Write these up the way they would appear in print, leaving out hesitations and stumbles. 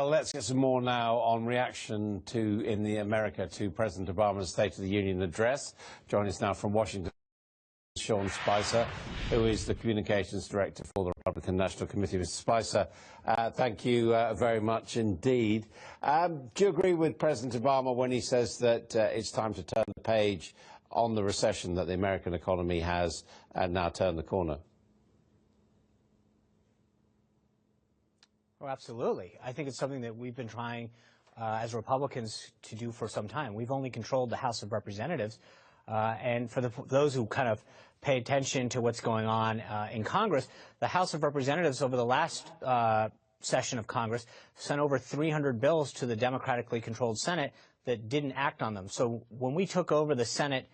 Well, let's get some more now on reaction in America to President Obama's State of the Union address. Joining us now from Washington, Sean Spicer, who is the Communications Director for the Republican National Committee. Mr. Spicer, thank you very much indeed. Do you agree with President Obama when he says that it's time to turn the page on the recession that the American economy has and now turn the corner? Oh, absolutely. I think it's something that we've been trying as Republicans to do for some time. We've only controlled the House of Representatives. And for those who kind of pay attention to what's going on in Congress, the House of Representatives over the last session of Congress sent over 300 bills to the democratically controlled Senate that didn't act on them. So when we took over the Senate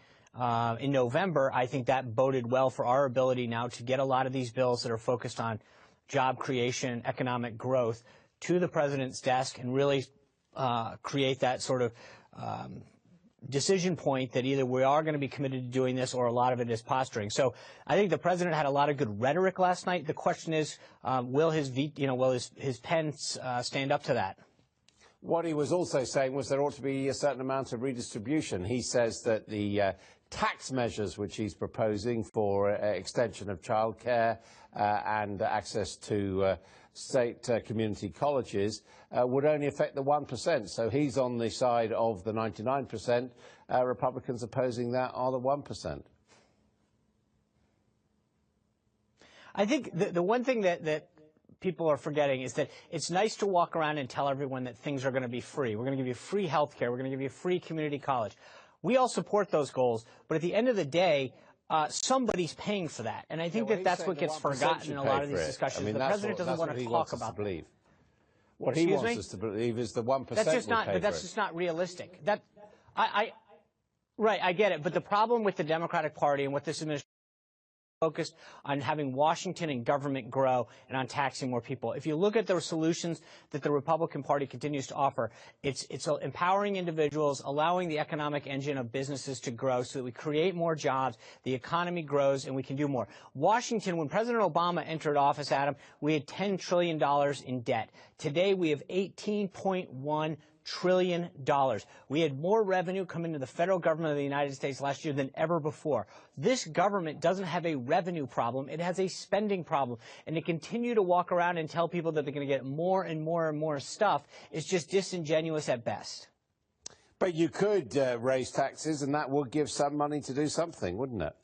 in November, I think that boded well for our ability now to get a lot of these bills that are focused on job creation, economic growth to the president's desk and really create that sort of decision point that either we are going to be committed to doing this or a lot of it is posturing. So I think the president had a lot of good rhetoric last night. The question is, will his pen stand up to that? What he was also saying was there ought to be a certain amount of redistribution. He says that the tax measures which he's proposing for extension of childcare and access to state community colleges would only affect the 1%. So he's on the side of the 99%. Republicans opposing that are the 1%. I think the one thing that people are forgetting is that it's nice to walk around and tell everyone that things are going to be free. We're going to give you free health care. We're going to give you free community college. We all support those goals, but at the end of the day, somebody's paying for that. And I think that's what gets forgotten in a lot of these discussions. The president doesn't want to talk about that. What he wants us to believe is the 1% that's just not, but that's just not realistic. Right, I get it. But the problem with the Democratic Party and what this administration focused on having Washington and government grow and on taxing more people. If you look at the solutions that the Republican Party continues to offer, it's empowering individuals, allowing the economic engine of businesses to grow so that we create more jobs, the economy grows, and we can do more. Washington, when President Obama entered office, Adam, we had $10 trillion in debt. Today, we have $18.1 trillion. We had more revenue come into the federal government of the United States last year than ever before. This government doesn't have a revenue problem. It has a spending problem. And to continue to walk around and tell people that they're going to get more and more and more stuff is just disingenuous at best. But you could raise taxes, and that would give some money to do something, wouldn't it?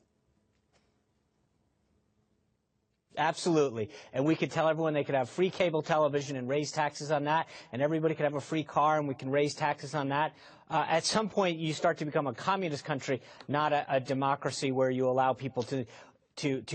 Absolutely. And we could tell everyone they could have free cable television and raise taxes on that, and everybody could have a free car and we can raise taxes on that. At some point, you start to become a communist country, not a democracy where you allow people to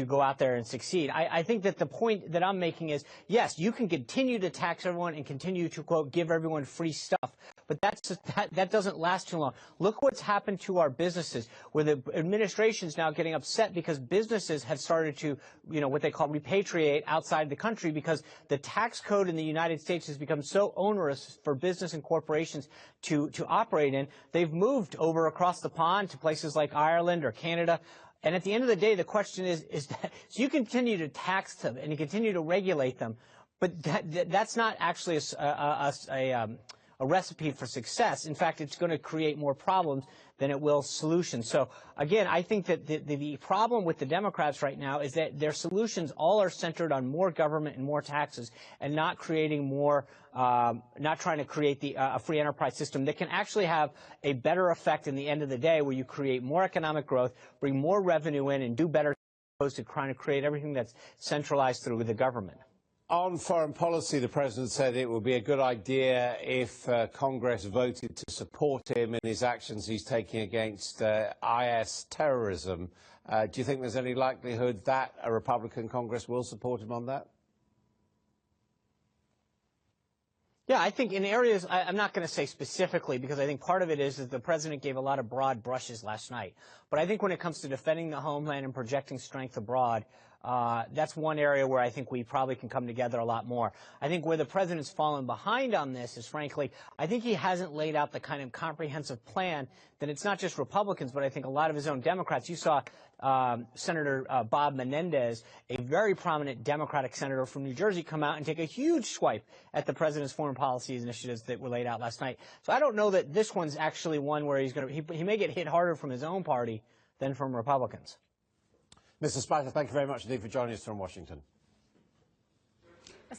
go out there and succeed. I think that the point that I'm making is, yes, you can continue to tax everyone and continue to, quote, give everyone free stuff, but that doesn't last too long. Look what's happened to our businesses, where the administration's now getting upset because businesses have started to, what they call repatriate outside the country because the tax code in the United States has become so onerous for business and corporations to operate in. They've moved over across the pond to places like Ireland or Canada. And at the end of the day, the question is that so you continue to tax them and you continue to regulate them, but that's not actually a recipe for success. In fact, it's going to create more problems than it will solutions. So, again, I think that the problem with the Democrats right now is that their solutions all are centered on more government and more taxes and not creating more, not trying to create a free enterprise system that can actually have a better effect in the end of the day where you create more economic growth, bring more revenue in, and do better as opposed to trying to create everything that's centralized through the government. On foreign policy, the president said it would be a good idea if Congress voted to support him in his actions he's taking against IS terrorism. Do you think there's any likelihood that a Republican Congress will support him on that? Yeah, I think in areas, I'm not going to say specifically because I think part of it is that the president gave a lot of broad brushes last night. But I think when it comes to defending the homeland and projecting strength abroad, That's one area where I think we probably can come together a lot more. I think where the president's fallen behind on this is, frankly, I think he hasn't laid out the kind of comprehensive plan that it's not just Republicans, but I think a lot of his own Democrats. You saw Senator Bob Menendez, a very prominent Democratic senator from New Jersey, come out and take a huge swipe at the president's foreign policy initiatives that were laid out last night. So I don't know that this one's actually one where he may get hit harder from his own party than from Republicans. Mr. Spicer, thank you very much indeed for joining us from Washington.